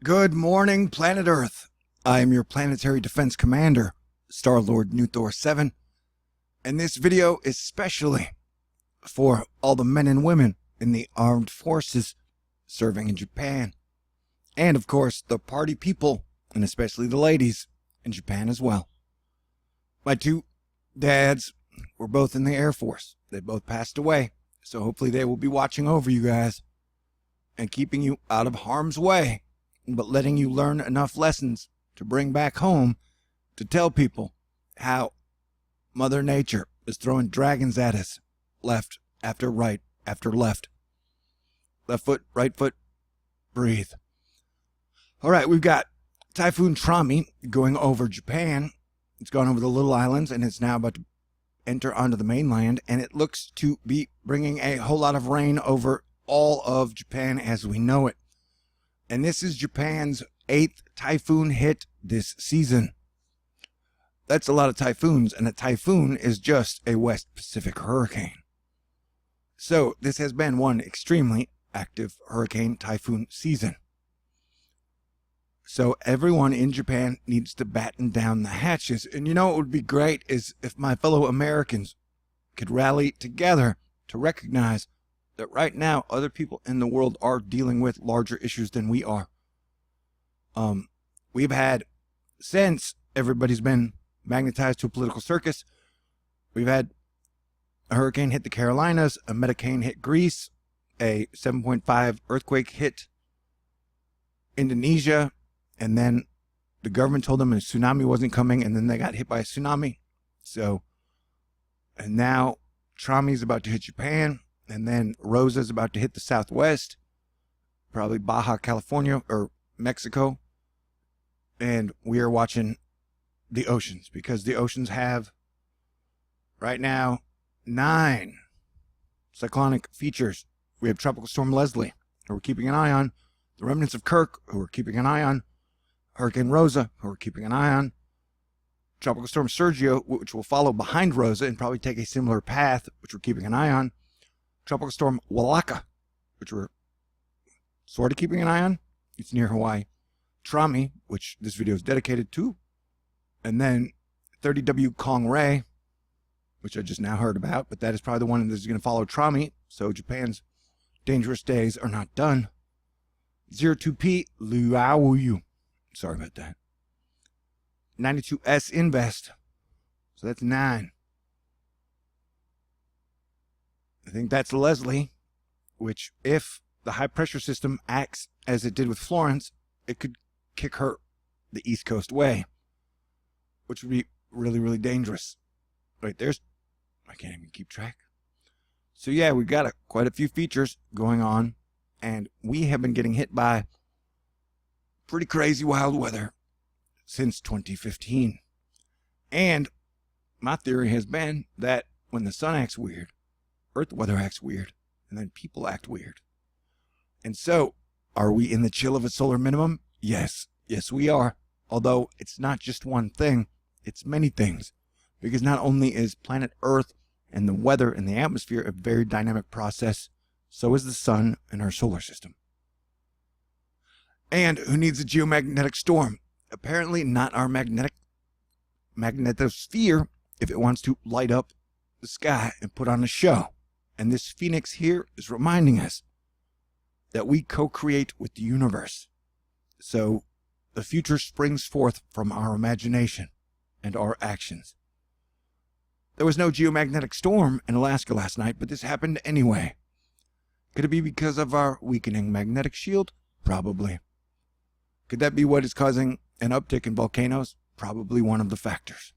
Good morning, planet Earth. I am your planetary defense commander, Star-Lord New Thor 7, and this video is specially for all the men and women in the armed forces serving in Japan, and of course the party people, and especially the ladies in Japan as well. My two dads were both in the Air Force. They both passed away, so hopefully they will be watching over you guys and keeping you out of harm's way, but letting you learn enough lessons to bring back home to tell people how Mother Nature is throwing dragons at us, left after right after left. Left foot, right foot, breathe. All right, we've got Typhoon Trami going over Japan. It's gone over the little islands, and it's now about to enter onto the mainland, and it looks to be bringing a whole lot of rain over all of Japan as we know it. And this is Japan's 8th typhoon hit this season. That's a lot of typhoons, and a typhoon is just a West Pacific hurricane. So this has been one extremely active hurricane typhoon season. So everyone in Japan needs to batten down the hatches. And you know what would be great is if my fellow Americans could rally together to recognize that right now other people in the world are dealing with larger issues than we are. We've had, since everybody's been magnetized to a political circus, we've had a hurricane hit the Carolinas, a metacane hit Greece, a 7.5 earthquake hit Indonesia, and then the government told them a tsunami wasn't coming, and then they got hit by a tsunami. So, and now Trami's about to hit Japan, and then Rosa's about to hit the Southwest, probably Baja California or Mexico. And we are watching the oceans, because the oceans have right now 9 cyclonic features. We have Tropical Storm Leslie, who we're keeping an eye on, the remnants of Kirk, who we're keeping an eye on, Hurricane Rosa, who we're keeping an eye on, Tropical Storm Sergio, which will follow behind Rosa and probably take a similar path, which we're keeping an eye on, Tropical Storm Walaka, which we're sort of keeping an eye on. It's near Hawaii. Trami, which this video is dedicated to. And then 30W Kong Ray, which I just now heard about, but that is probably the one that is going to follow Trami. So Japan's dangerous days are not done. 02P Luaoyu. Sorry about that. 92S Invest. So that's 9. I think that's Leslie, which if the high pressure system acts as it did with Florence, it could kick her the East Coast way, which would be really, really dangerous. Right, there's, I can't even keep track. So yeah, we've got quite a few features going on, and we have been getting hit by pretty crazy wild weather since 2015. And my theory has been that when the sun acts weird, Earth weather acts weird, and then people act weird. And so, are we in the chill of a solar minimum? Yes. Yes, we are. Although, it's not just one thing, it's many things. Because not only is planet Earth and the weather and the atmosphere a very dynamic process, so is the sun and our solar system. And who needs a geomagnetic storm? Apparently not our magnetosphere if it wants to light up the sky and put on a show. And this phoenix here is reminding us that we co-create with the universe. So the future springs forth from our imagination and our actions. There was no geomagnetic storm in Alaska last night, but this happened anyway. Could it be because of our weakening magnetic shield? Probably. Could that be what is causing an uptick in volcanoes? Probably one of the factors.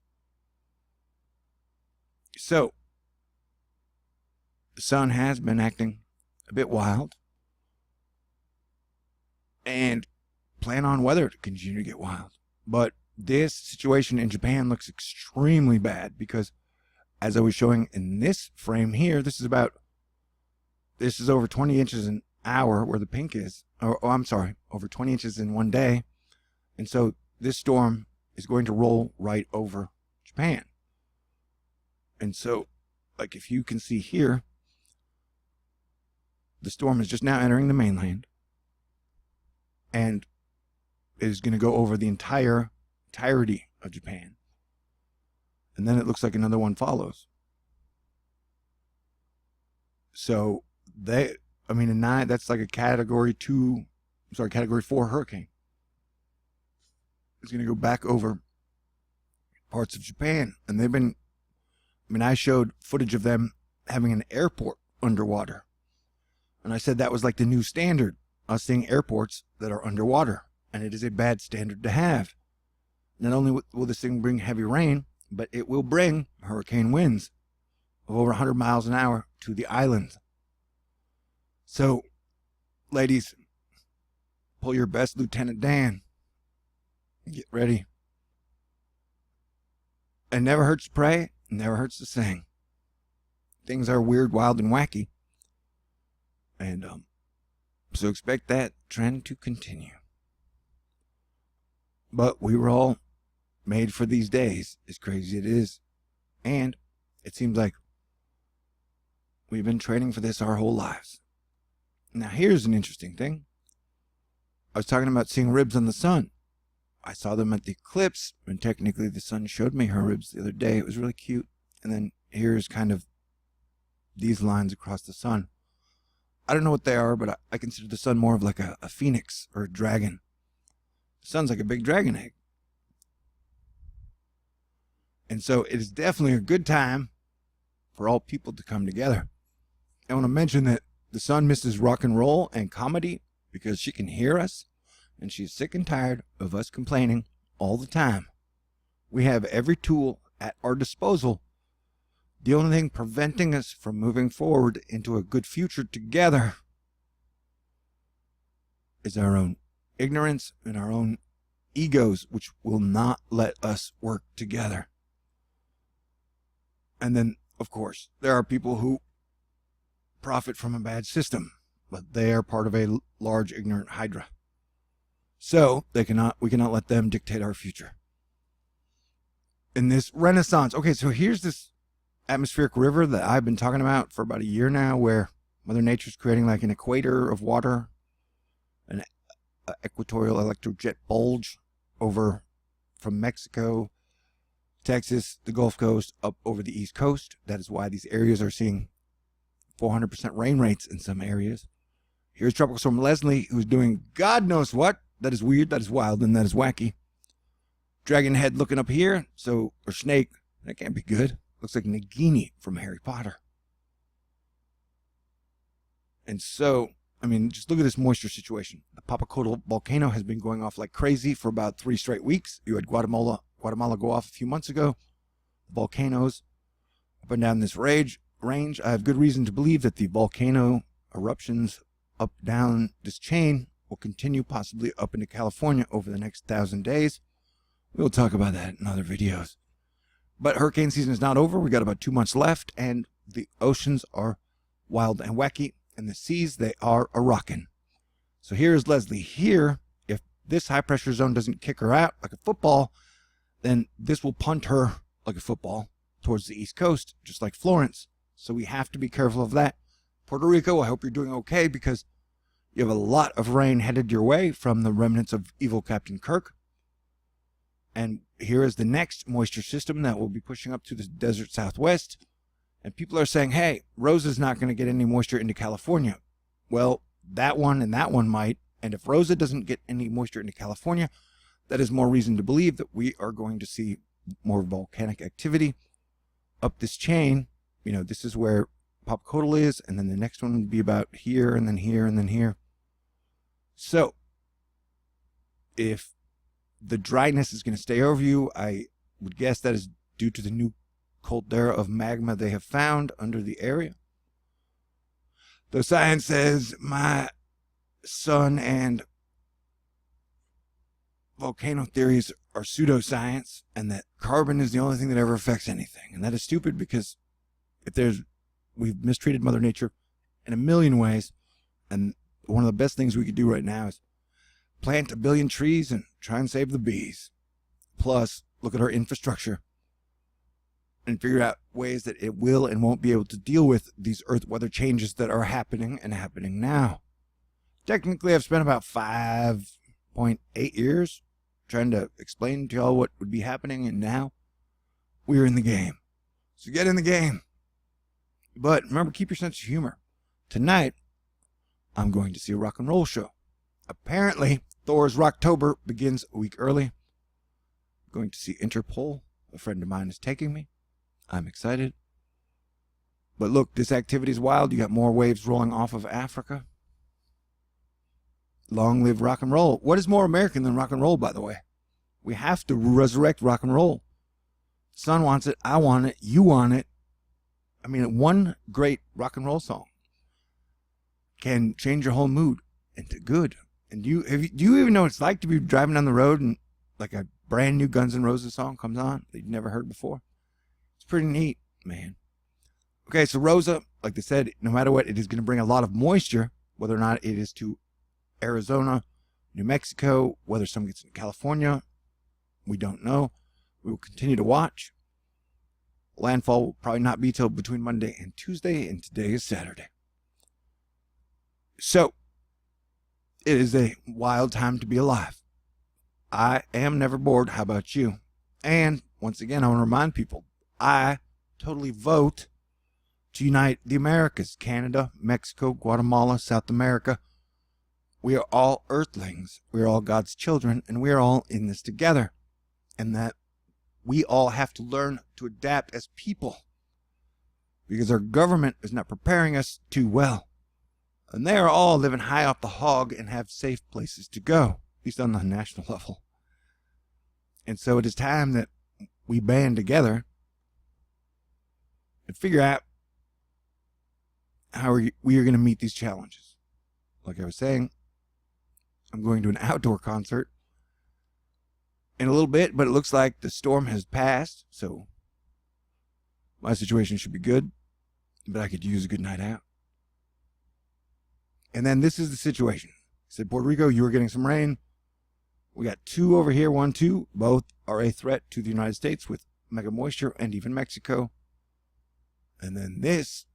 So, the sun has been acting a bit wild, and plan on weather to continue to get wild. But this situation in Japan looks extremely bad because, as I was showing in this frame here, this is over 20 inches an hour where the pink is. I'm sorry, over 20 inches in one day. And so this storm is going to roll right over Japan. And so, like if you can see here, the storm is just now entering the mainland. And is going to go over the entirety of Japan. And then it looks like another one follows. So that's like a category 4 hurricane. It's going to go back over parts of Japan. And I showed footage of them having an airport underwater. And I said that was like the new standard, us seeing airports that are underwater. And it is a bad standard to have. Not only will this thing bring heavy rain, but it will bring hurricane winds of over 100 miles an hour to the island. So, ladies, pull your best Lieutenant Dan. Get ready. It never hurts to pray, it never hurts to sing. Things are weird, wild, and wacky. And so expect that trend to continue. But we were all made for these days, as crazy it is. And it seems like we've been training for this our whole lives. Now here's an interesting thing. I was talking about seeing ribs on the sun. I saw them at the eclipse, and technically the sun showed me her ribs the other day. It was really cute. And then here's kind of these lines across the sun. I don't know what they are, but I consider the sun more of like a phoenix or a dragon. The sun's like a big dragon egg. And so it is definitely a good time for all people to come together. I want to mention that the sun misses rock and roll and comedy because she can hear us, and she's sick and tired of us complaining all the time. We have every tool at our disposal. The only thing preventing us from moving forward into a good future together is our own ignorance and our own egos, which will not let us work together. And then, of course, there are people who profit from a bad system, but they are part of a large ignorant hydra. So we cannot let them dictate our future. In this renaissance, okay, so here's this atmospheric river that I've been talking about for about a year now, where Mother Nature's creating like an equator of water, an equatorial electrojet bulge over from Mexico, Texas, the Gulf Coast, up over the East Coast. That is why these areas are seeing 400% rain rates in some areas. Here's Tropical Storm Leslie, who's doing God knows what. That is weird, that is wild, and that is wacky. Dragon head looking up here, or snake. That can't be good. Looks like Nagini from Harry Potter. And so, just look at this moisture situation. The Popocatépetl volcano has been going off like crazy for about 3 straight weeks. You had Guatemala go off a few months ago. Volcanoes up and down this range. I have good reason to believe that the volcano eruptions up down this chain will continue, possibly up into California over the next 1,000 days. We'll talk about that in other videos. But hurricane season is not over. We got about 2 months left, and the oceans are wild and wacky, and the seas, they are a-rockin'. So here's Leslie here. If this high pressure zone doesn't kick her out like a football, then this will punt her like a football towards the East Coast, just like Florence. So we have to be careful of that. Puerto Rico, I hope you're doing okay, because you have a lot of rain headed your way from the remnants of evil Captain Kirk. And here is the next moisture system that will be pushing up to the desert southwest. And people are saying, hey, Rosa's not going to get any moisture into California. Well, that one and that one might. And if Rosa doesn't get any moisture into California, that is more reason to believe that we are going to see more volcanic activity up this chain. This is where Popocatépetl is, and then the next one would be about here, and then here, and then here. So, if the dryness is going to stay over you, I would guess that is due to the new caldera of magma they have found under the area. Though science says my sun and volcano theories are pseudoscience, and that carbon is the only thing that ever affects anything. And that is stupid, because we've mistreated Mother Nature in a million ways, and one of the best things we could do right now is plant 1 billion trees and try and save the bees. Plus, look at our infrastructure and figure out ways that it will and won't be able to deal with these earth weather changes that are happening now. Technically, I've spent about 5.5 1.8 years trying to explain to y'all what would be happening, and now we're in the game. So get in the game. But remember, keep your sense of humor. Tonight, I'm going to see a rock and roll show. Apparently, Thor's Rocktober begins a week early. I'm going to see Interpol. A friend of mine is taking me. I'm excited. But look, this activity is wild. You got more waves rolling off of Africa. Long live rock and roll. What is more American than rock and roll, by the way? We have to resurrect rock and roll. Son wants it. I want it. You want it. I mean, one great rock and roll song can change your whole mood into good. And do you even know what it's like to be driving down the road and like a brand new Guns N' Roses song comes on that you've never heard before? It's pretty neat, man. Okay, so Rosa, like they said, no matter what, it is going to bring a lot of moisture, whether or not it is to Arizona, New Mexico, whether some gets in California, we don't know. We will continue to watch. Landfall will probably not be till between Monday and Tuesday, and today is Saturday. So, it is a wild time to be alive. I am never bored. How about you? And, once again, I want to remind people, I totally vote to unite the Americas. Canada, Mexico, Guatemala, South America. We are all earthlings. We are all God's children, and we are all in this together. And that we all have to learn to adapt as people, because our government is not preparing us too well. And they are all living high off the hog and have safe places to go, at least on the national level. And so it is time that we band together and figure out how we are going to meet these challenges. Like I was saying, I'm going to an outdoor concert in a little bit, but it looks like the storm has passed, so my situation should be good, but I could use a good night out. And then this is the situation. I said, Puerto Rico, you are getting some rain. We got 2 over here, 1, 2. Both are a threat to the United States with mega moisture, and even Mexico. And then this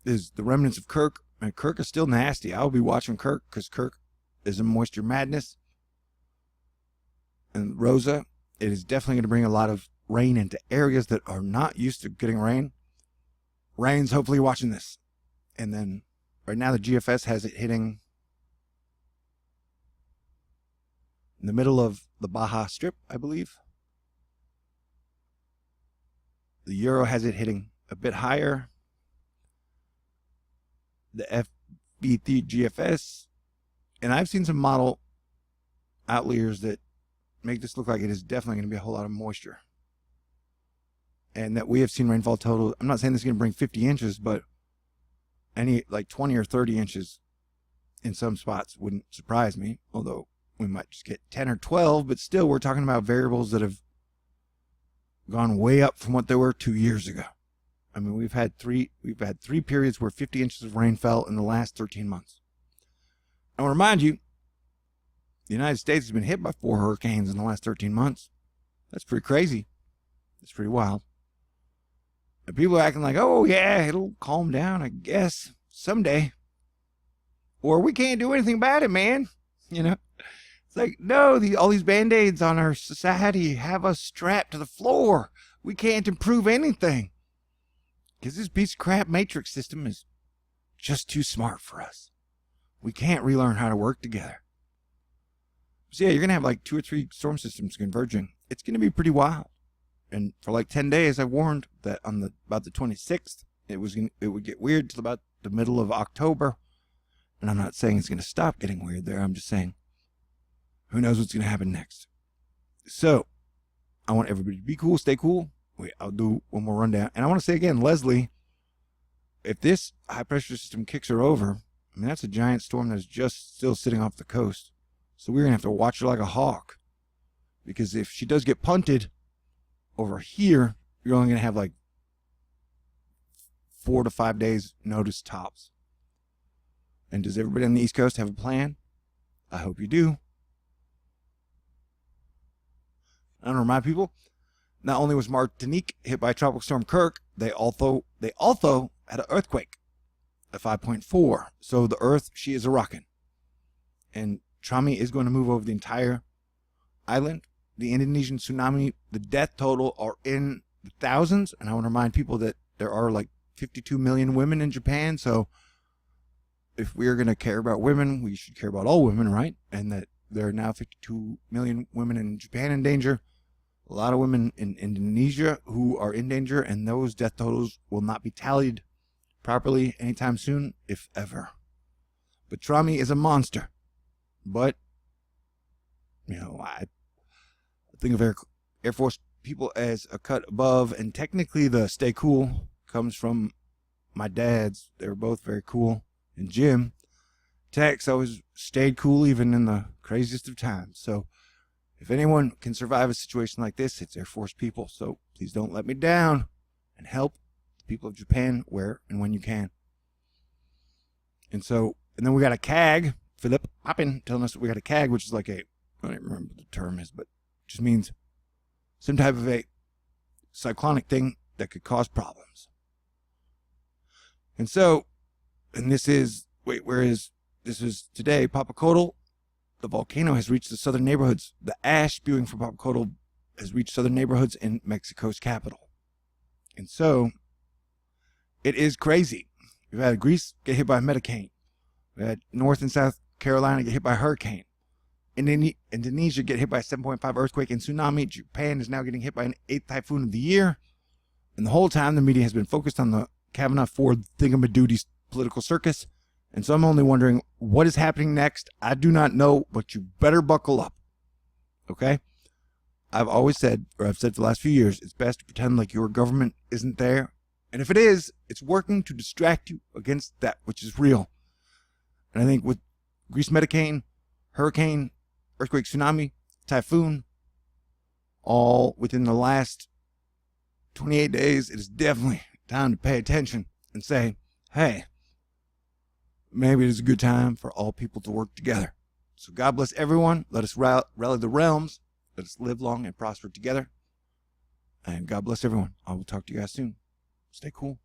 is the remnants of Kirk. And Kirk is still nasty. I'll be watching Kirk because Kirk is a moisture madness. And Rosa, it is definitely going to bring a lot of rain into areas that are not used to getting rain. Rain's hopefully watching this. And then right now the GFS has it hitting in the middle of the Baja Strip, I believe. The Euro has it hitting a bit higher. The FBT GFS. And I've seen some model outliers that make this look like it is definitely going to be a whole lot of moisture. And that we have seen rainfall total. I'm not saying this is going to bring 50 inches, but any like 20 or 30 inches in some spots wouldn't surprise me. Although we might just get 10 or 12, but still we're talking about variables that have gone way up from what they were 2 years ago. I mean, we've had three periods where 50 inches of rain fell in the last 13 months. I want to remind you, the United States has been hit by 4 hurricanes in the last 13 months. That's pretty crazy. That's pretty wild. And people are acting like, oh yeah, it'll calm down, I guess, someday. Or we can't do anything about it, man. You know? It's like, no, all these Band-Aids on our society have us strapped to the floor. We can't improve anything. Because this piece of crap matrix system is just too smart for us. We can't relearn how to work together. So yeah, you're going to have like 2 or 3 storm systems converging. It's going to be pretty wild. And for like 10 days, I warned that on about the 26th, it would get weird till about the middle of October. And I'm not saying it's going to stop getting weird there. I'm just saying, who knows what's going to happen next. So, I want everybody to be cool, stay cool. Wait, I'll do one more rundown. And I want to say again, Leslie, if this high pressure system kicks her over, I mean, that's a giant storm that's just still sitting off the coast. So we're going to have to watch her like a hawk. Because if she does get punted over here, you're only going to have like 4 to 5 days notice tops. And does everybody on the East Coast have a plan? I hope you do. I want to remind people, not only was Martinique hit by Tropical Storm Kirk, they also had an earthquake at 5.4. So the earth, she is a rockin'. And Trami is going to move over the entire island. The Indonesian tsunami, the death total are in the thousands. And I want to remind people that there are like 52 million women in Japan. So if we're going to care about women, we should care about all women, right? And that there are now 52 million women in Japan in danger. A lot of women in Indonesia who are in danger, and those death totals will not be tallied properly anytime soon, if ever. But Trami is a monster. But, you know, I think of Air Force people as a cut above, and technically the stay cool comes from my dads. They were both very cool. And Jim, Tex always stayed cool even in the craziest of times. So if anyone can survive a situation like this, it's Air Force people. So please don't let me down, and help the people of Japan where and when you can. And then we got a CAG, Philip Hoppin, telling us that we got a CAG, which is like I don't even remember what the term is, but it just means some type of a cyclonic thing that could cause problems. And this is today, Popocatépetl. The volcano has reached the southern neighborhoods. The ash spewing from Popocatépetl has reached southern neighborhoods in Mexico's capital. And so, it is crazy. We've had Greece get hit by a metacane. We had North and South Carolina get hit by a hurricane. Indonesia get hit by a 7.5 earthquake and tsunami. Japan is now getting hit by an 8th typhoon of the year. And the whole time, the media has been focused on the Kavanaugh Ford thingamadoody political circus. And so I'm only wondering what is happening next. I do not know, but you better buckle up. Okay? I've always said, or I've said for the last few years, it's best to pretend like your government isn't there. And if it is, it's working to distract you against that which is real. And I think with Greece metacane, hurricane, earthquake, tsunami, typhoon, all within the last 28 days, it is definitely time to pay attention and say, hey, maybe it is a good time for all people to work together. So God bless everyone. Let us rally the realms. Let us live long and prosper together. And God bless everyone. I will talk to you guys soon. Stay cool.